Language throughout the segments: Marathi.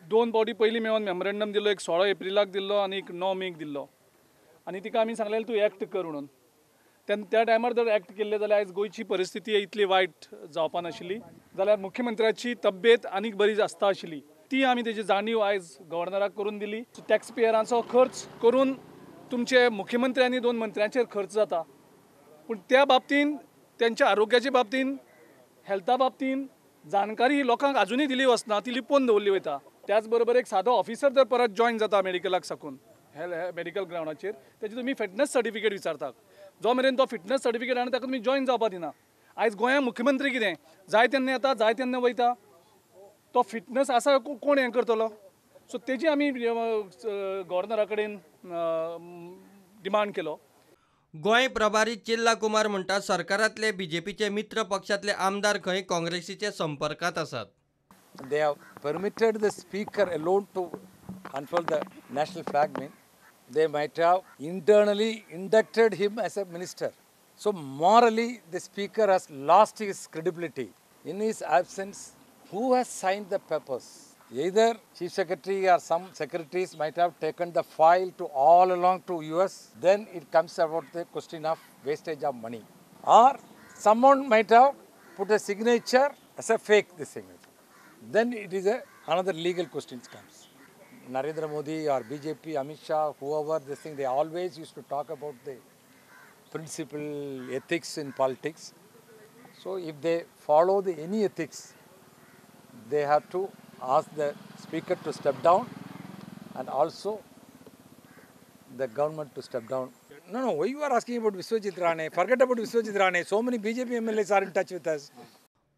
दोन बॉडी पयलीं मेळोन मेमोरेंडम दिल्लो, एक 16 एप्रिलाक दिल्लो आनी एक 9 मेक दिल्लो. आनी तिका आमी सांगलेलें तूं एक्ट कर म्हणून. त्या टायमार जर एक्ट केल्ले जाल्यार आयज गोंयची परिस्थिती इतली वायट जावपा नाशिल्ली. जाल्यार मुख्यमंत्र्याची तब्येत आनीक बरी आसता आशिल्ली. ती आमी तेजी जाणीव आयज गव्हर्नराक करून दिली. टॅक्स पेयरांचो खर्च करून तुमचे मुख्यमंत्री आनी 2 मंत्र्यांचेर खर्च जाता. पूण त्या बाबतींत त्यांच्या आरोग्याच्या बाबतींत हेल्था बाबतींत जाणकारी लोकांक अजूनय दिली वचना, ती लिपोवन दवरली वयता. त्याच बरोबर एक सादो ऑफिसर जर परत जॉयन जाता मेडिकलाक साकून मेडिकल ग्राउंडाचेर तेजी तुमी फिटनेस सर्टिफिकेट विचारतात. जो मेरेन तो फिटनेस सर्टिफिकेट आनी ताका तुमी जॉयन जावपा दिना. आयज गोंयांत मुख्यमंत्री कितें जाय तेन्ना येता जाय तेन्ना वयता. तो फिटनेस आसा कोण हें करतलो. सो तेजी आमी गव्हर्नरा कडेन डिमांड केलो. गोंय प्रभारी चिल्ला कुमार म्हणटा सरकारांतले बीजेपीचे मित्र पक्षातले आमदार खंय काँग्रेसीचे संपर्कात आसात. They have permitted the speaker alone to unfold the national flag. They might have internally inducted him as a minister. So morally, the speaker has lost his credibility. In his absence, who has signed the papers? Either chief secretary or some secretaries might have taken the file to all along to US. Then it comes about the question of wastage of money. Or someone might have put a signature as a fake this signature. Then it is another legal question comes. Narendra Modi or BJP, Amit Shah, whoever this thing, they always used to talk about the principle, ethics in politics. So if they follow any ethics, they have to ask the speaker to step down and also the government to step down. No, why you are asking about Viswajit Rane? Forget about Viswajit Rane. So many BJP MLAs are in touch with us.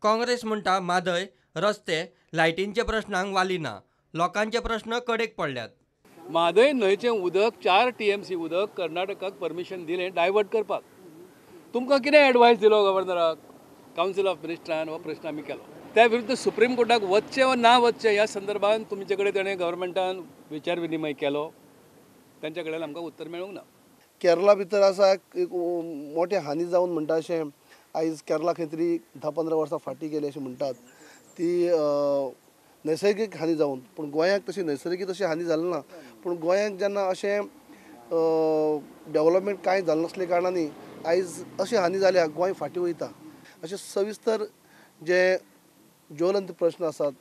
Congress म्हणटा म्हादय, रस्ते, लायटींचे प्रश्नांक वाली ना. लोकांचे प्रश्न कडेक पडल्यात. म्हादय न्हंयचें उदक 4 TMC उदक कर्नाटकाक परमिशन दिलें डायवर्ट करपाक. तुमकां कितें एडवायस दिलो गव्हर्नराक? कावन्सिल ऑफ मिनिस्टरान हो प्रश्न आमी केलो. त्या विरुद्ध सुप्रीम कोर्टाक वचचें वा ना वचचें ह्या संदर्भात तुमचे कडेन ताणें गव्हर्नमेंटान विचार विनिमय केलो. तांच्या कडेन आमकां उत्तर मेळूंक ना. केरला भितर आसा एक मोठे हानी जावन म्हणटा अशें आयज केरला खंय तरी 10-15 वर्सां फाटीं गेले अशें म्हणटात. ती नैसर्गिक हानी जावन पूण गोंयांक तशी नैसर्गिक तशी हानी जाली ना. पूण गोंयांक जेन्ना अशें डेव्हलपमेंट कांय जालें नासले कारणांनी आयज अशी हानी जाल्या गोंय फाटीं वयता. अशे सविस्तर जे ज्वलंत प्रश्न आसात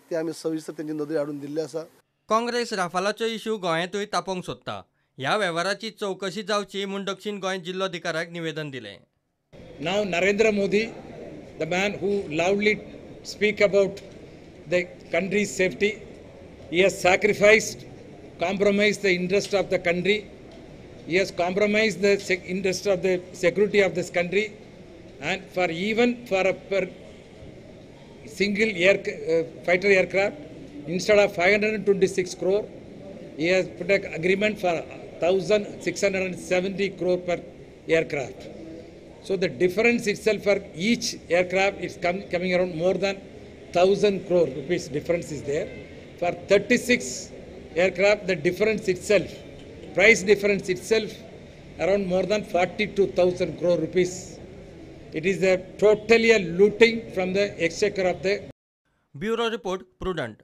ते आमी सविस्तर तेंचे नदरेर हाडून दिल्ले आसा. काँग्रेस राफालाचो इश्यू गोंयांतूय तापोवंक सोदता. ह्या वेव्हाराची चवकशी जावची म्हूण दक्षिण गोंय जिल्लोधिकाऱ्याक निवेदन दिलें. Now Narendra Modi, the man who loudly speak about the country's safety, he has sacrificed, compromised the interest of the country. He has compromised the interest of the security of this country, and for a per single fighter aircraft, instead of 526 crore, he has put an agreement for 1,670 crore per aircraft. So the difference itself for each aircraft is coming around more than 1,000 crore rupees difference is there. For 36 aircraft, the difference itself, price difference itself, around more than 42,000 crore rupees. It is totally a looting from the exchequer of the. Bureau Report, Prudent.